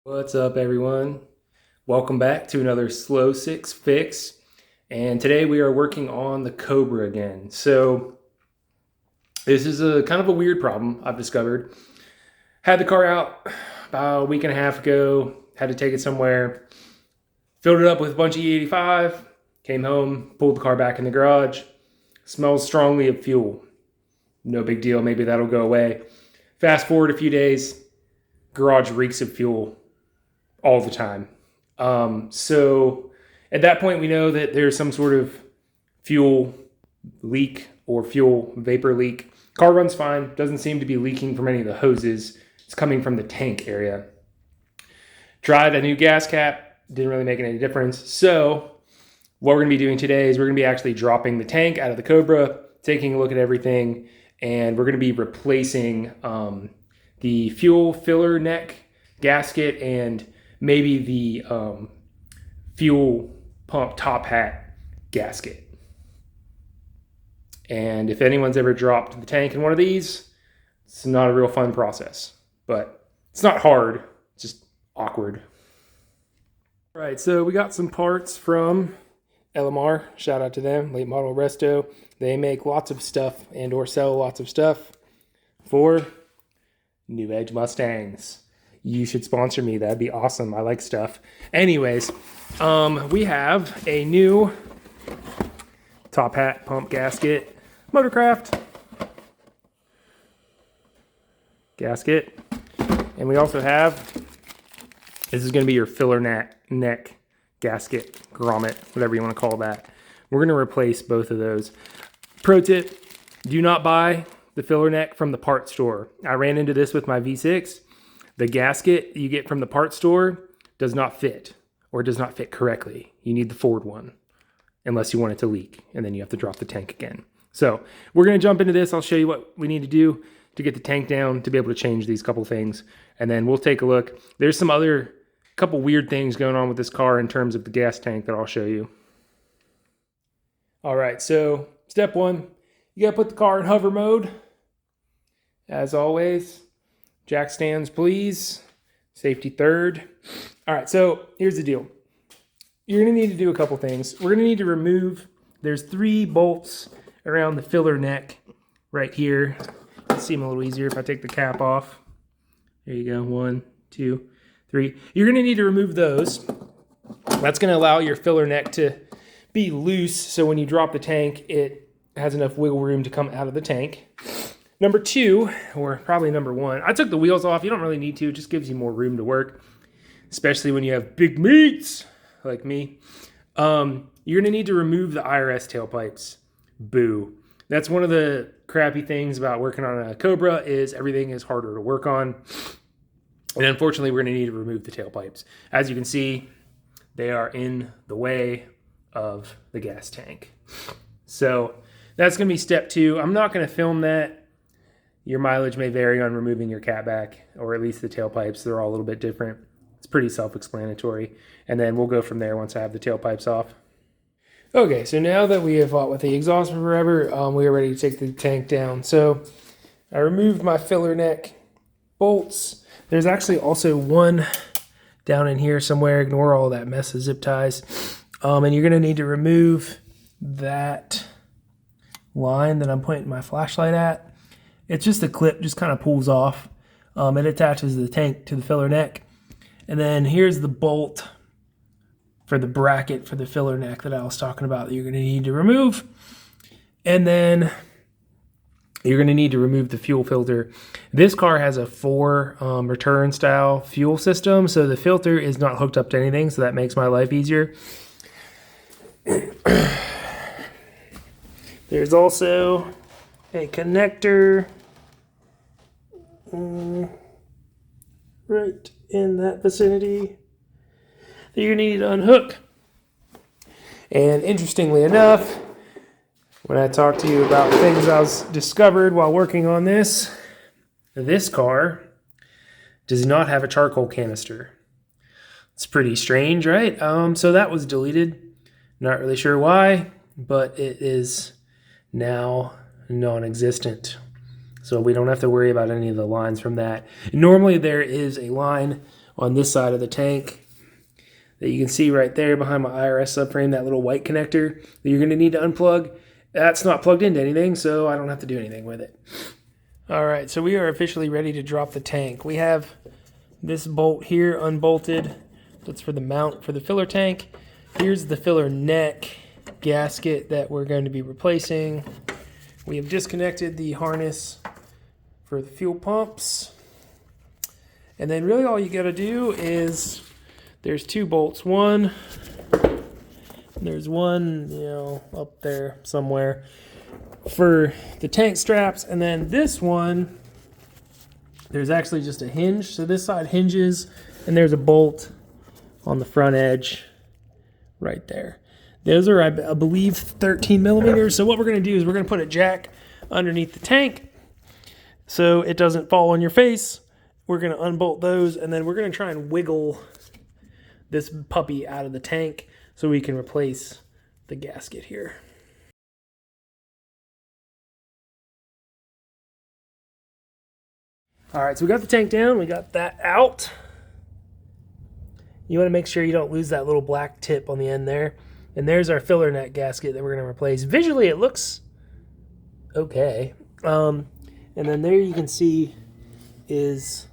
What's up, everyone? Welcome back to another Slow Six Fix. And today we are working on the Cobra again. So this is a kind of a weird problem I've discovered. Had the car out about a week and a half ago, had to take it somewhere, filled it up with a bunch of E85, came home, pulled the car back in the garage, smells strongly of fuel. No big deal, maybe that'll go away. Fast forward a few days, garage reeks of fuel all the time. So at that point, we know that there's some sort of fuel leak or fuel vapor leak. Car runs fine, doesn't seem to be leaking from any of the hoses. It's coming from the tank area. Tried a new gas cap, didn't really make any difference. So what we're gonna be doing today is we're gonna be actually dropping the tank out of the Cobra, taking a look at everything, and we're gonna be replacing the fuel filler neck gasket and maybe the fuel pump top hat gasket. And if anyone's ever dropped the tank in one of these, it's not a real fun process, but it's not hard, it's just awkward. All right, so we got some parts from LMR, shout out to them, late model resto. They make lots of stuff and or sell lots of stuff for new age Mustangs. You should sponsor me. That'd be awesome. I like stuff. Anyways, we have a new top hat pump gasket, Motorcraft gasket. And we also have, this is going to be your filler neck gasket, grommet, whatever you want to call that. We're going to replace both of those. Pro tip, do not buy the filler neck from the parts store. I ran into this with my V6. The gasket you get from the parts store does not fit, or does not fit correctly. You need the Ford one, unless you want it to leak, and then you have to drop the tank again. So we're going to jump into this. I'll show you what we need to do to get the tank down to be able to change these couple things, and then we'll take a look. There's some other couple weird things going on with this car in terms of the gas tank that I'll show you. All right, so step one, you got to put the car in hover mode. As always, jack stands, please. Safety third. All right, so here's the deal. You're going to need to do a couple things. We're going to need to remove, there's 3 bolts around the filler neck right here. It'll seem a little easier if I take the cap off. There you go, 1, 2, 3. You're going to need to remove those. That's going to allow your filler neck to be loose, so when you drop the tank, it has enough wiggle room to come out of the tank. Number 2, or probably number 1, I took the wheels off. You don't really need to. It just gives you more room to work, especially when you have big meats like me. You're going to need to remove the IRS tailpipes. Boo. That's one of the crappy things about working on a Cobra is everything is harder to work on. And unfortunately, we're going to need to remove the tailpipes. As you can see, they are in the way of the gas tank. So that's going to be step 2. I'm not going to film that. Your mileage may vary on removing your catback, or at least the tailpipes. They're all a little bit different. It's pretty self-explanatory. And then we'll go from there once I have the tailpipes off. Okay, so now that we have fought with the exhaust for forever, we are ready to take the tank down. So I removed my filler neck bolts. There's actually also one down in here somewhere. Ignore all that mess of zip ties. And you're going to need to remove that line that I'm pointing my flashlight at. It's just a clip, just kind of pulls off. It attaches the tank to the filler neck. And then here's the bolt for the bracket for the filler neck that I was talking about that you're going to need to remove. And then you're going to need to remove the fuel filter. This car has a 4 return style fuel system, so the filter is not hooked up to anything, so that makes my life easier. There's also a connector right in that vicinity that you need to unhook. And interestingly enough, when I talked to you about things I was discovered while working on this car does not have a charcoal canister. It's pretty strange, right? So that was deleted. Not really sure why, but it is now non-existent. So we don't have to worry about any of the lines from that. Normally there is a line on this side of the tank that you can see right there behind my IRS subframe, that little white connector that you're going to need to unplug. That's not plugged into anything, so I don't have to do anything with it. All right, so we are officially ready to drop the tank. We have this bolt here unbolted. That's for the mount for the filler tank. Here's the filler neck gasket that we're going to be replacing. We have disconnected the harness for the fuel pumps. And then really all you got to do is, there's two bolts. There's one, up there somewhere for the tank straps. And then this one, there's actually just a hinge. So this side hinges and there's a bolt on the front edge right there. Those are, I believe, 13 millimeters. So what we're going to do is we're going to put a jack underneath the tank so it doesn't fall on your face. We're going to unbolt those, and then we're going to try and wiggle this puppy out of the tank so we can replace the gasket here. All right, so we got the tank down. We got that out. You want to make sure you don't lose that little black tip on the end there. And there's our filler neck gasket that we're going to replace. Visually, it looks okay. And then there you can see is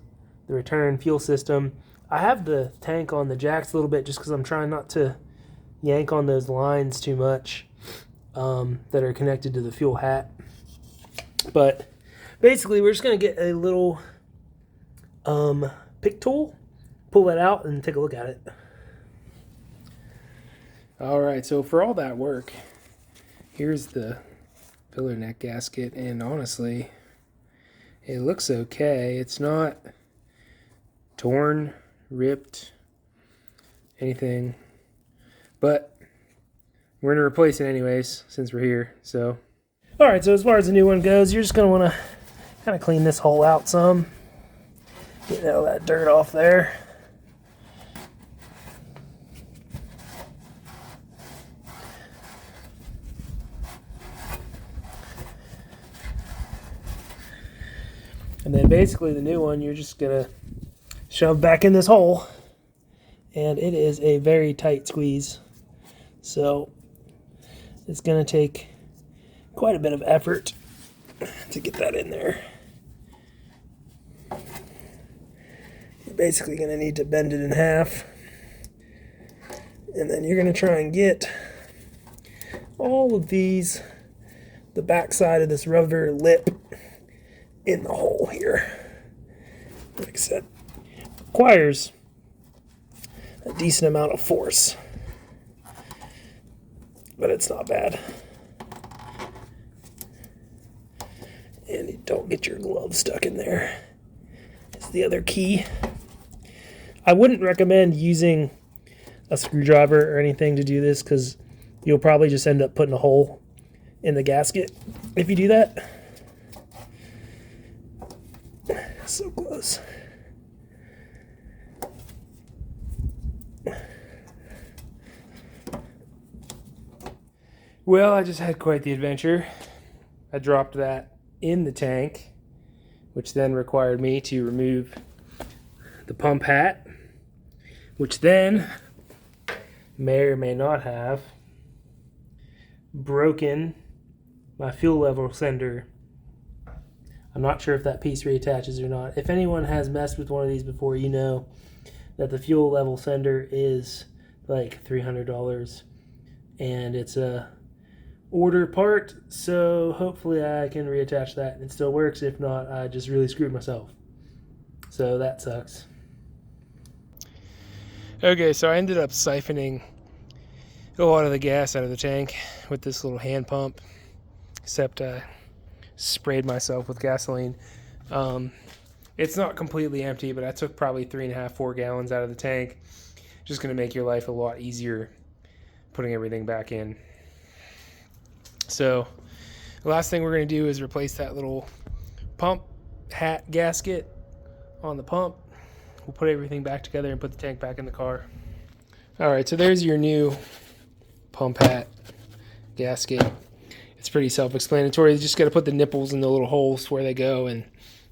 the return fuel system. I have the tank on the jacks a little bit just because I'm trying not to yank on those lines too much that are connected to the fuel hat. But basically, we're just going to get a little pick tool, pull that out, and take a look at it. All right, so for all that work, here's the filler neck gasket, and honestly, it looks okay. It's not torn, ripped, anything, but we're going to replace it anyways since we're here. So, all right, so as far as the new one goes, you're just going to want to kind of clean this hole out some, get all that dirt off there. And then basically the new one, you're just going to shove back in this hole. And it is a very tight squeeze. So it's going to take quite a bit of effort to get that in there. You're basically going to need to bend it in half. And then you're going to try and get all of these, the back side of this rubber lip, in the hole here. Like I said, requires a decent amount of force, but it's not bad. And you don't get your glove stuck in there. It's the other key. I wouldn't recommend using a screwdriver or anything to do this because you'll probably just end up putting a hole in the gasket if you do that. So close. Well, I just had quite the adventure. I dropped that in the tank, which then required me to remove the pump hat, which then may or may not have broken my fuel level sender. I'm not sure if that piece reattaches or not. If anyone has messed with one of these before, you know that the fuel level sender is like $300 and it's a order part, so hopefully I can reattach that and it still works. If not, I just really screwed myself. So that sucks. Okay, so I ended up siphoning a lot of the gas out of the tank with this little hand pump, except I sprayed myself with gasoline. It's not completely empty, but I took probably 3.5, 4 gallons out of the tank. Just going to make your life a lot easier putting everything back in. So the last thing we're going to do is replace that little pump hat gasket on the pump. We'll put everything back together and put the tank back in the car. All right, so there's your new pump hat gasket. It's pretty self-explanatory. You just got to put the nipples in the little holes where they go and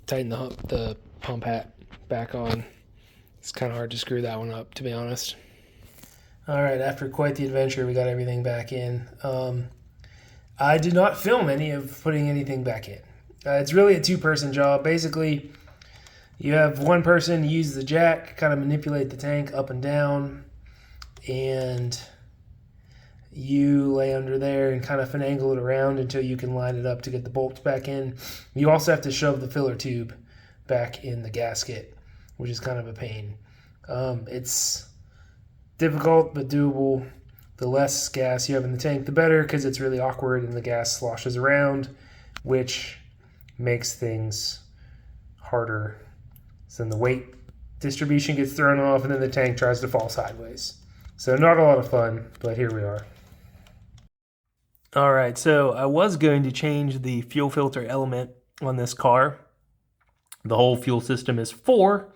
tighten the pump hat back on. It's kind of hard to screw that one up, to be honest. All right, after quite the adventure, we got everything back in. I did not film any of putting anything back in. It's really a two-person job. Basically, you have one person use the jack, kind of manipulate the tank up and down, and you lay under there and kind of finagle it around until you can line it up to get the bolts back in. You also have to shove the filler tube back in the gasket, which is kind of a pain. It's difficult but doable. The less gas you have in the tank, the better, because it's really awkward and the gas sloshes around, which makes things harder. So then the weight distribution gets thrown off and then the tank tries to fall sideways. So not a lot of fun, but here we are. All right, so I was going to change the fuel filter element on this car. The whole fuel system is 4.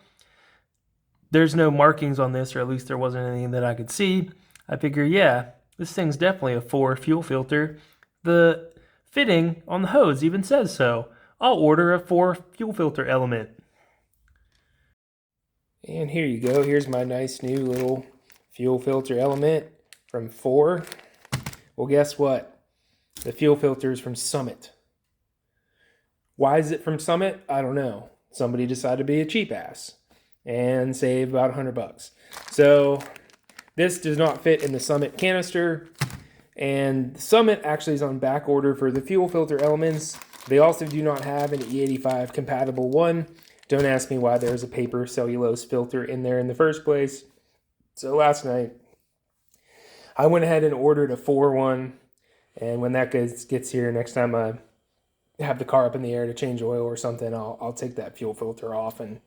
There's no markings on this, or at least there wasn't anything that I could see. I figure, yeah, this thing's definitely a 4 fuel filter. The fitting on the hose even says so. I'll order a 4 fuel filter element. And here you go. Here's my nice new little fuel filter element from 4. Well, guess what? The fuel filter is from Summit. Why is it from Summit? I don't know. Somebody decided to be a cheap ass and save about $100. So this does not fit in the Summit canister, and Summit actually is on back order for the fuel filter elements. They also do not have an E85 compatible one. Don't ask me why there's a paper cellulose filter in there in the first place. So last night, I went ahead and ordered a 4 one, and when that gets here, next time I have the car up in the air to change oil or something, I'll take that fuel filter off and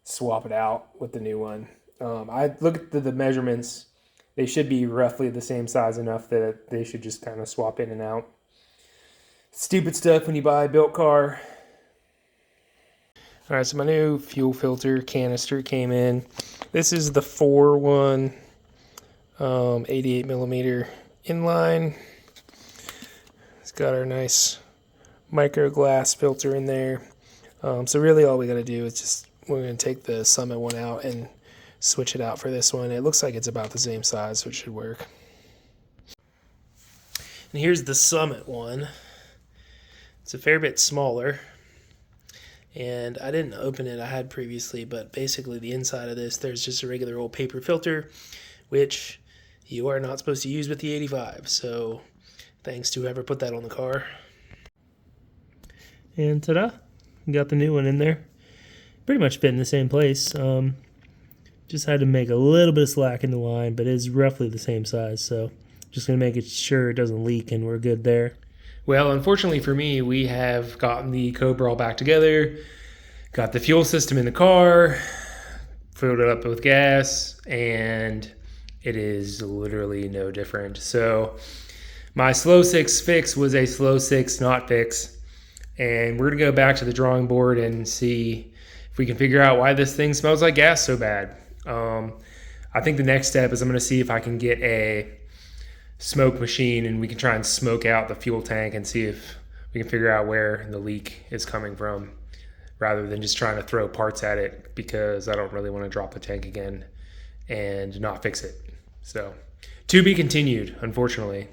swap it out with the new one. I looked at the measurements. They should be roughly the same size enough that they should just kind of swap in and out. Stupid stuff when you buy a built car. All right, so my new fuel filter canister came in. This is the 4 one, 88 millimeter inline. It's got our nice micro glass filter in there. So really all we got to do is we're going to take the Summit one out and switch it out for this one. It looks like it's about the same size, so it should work. And here's the Summit one. It's a fair bit smaller. And I didn't open it, I had previously, but basically the inside of this, there's just a regular old paper filter, which you are not supposed to use with the 85. So thanks to whoever put that on the car. And ta-da, got the new one in there. Pretty much fit in the same place. Just had to make a little bit of slack in the line, but it's roughly the same size. So just going to make it sure it doesn't leak and we're good there. Well, unfortunately for me, we have gotten the Cobra all back together, got the fuel system in the car, filled it up with gas, and it is literally no different. So my slow 6 fix was a slow 6 not fix, and we're going to go back to the drawing board and see if we can figure out why this thing smells like gas so bad. I think the next step is I'm going to see if I can get a smoke machine and we can try and smoke out the fuel tank and see if we can figure out where the leak is coming from, rather than just trying to throw parts at it, because I don't really want to drop the tank again and not fix it. So to be continued, unfortunately.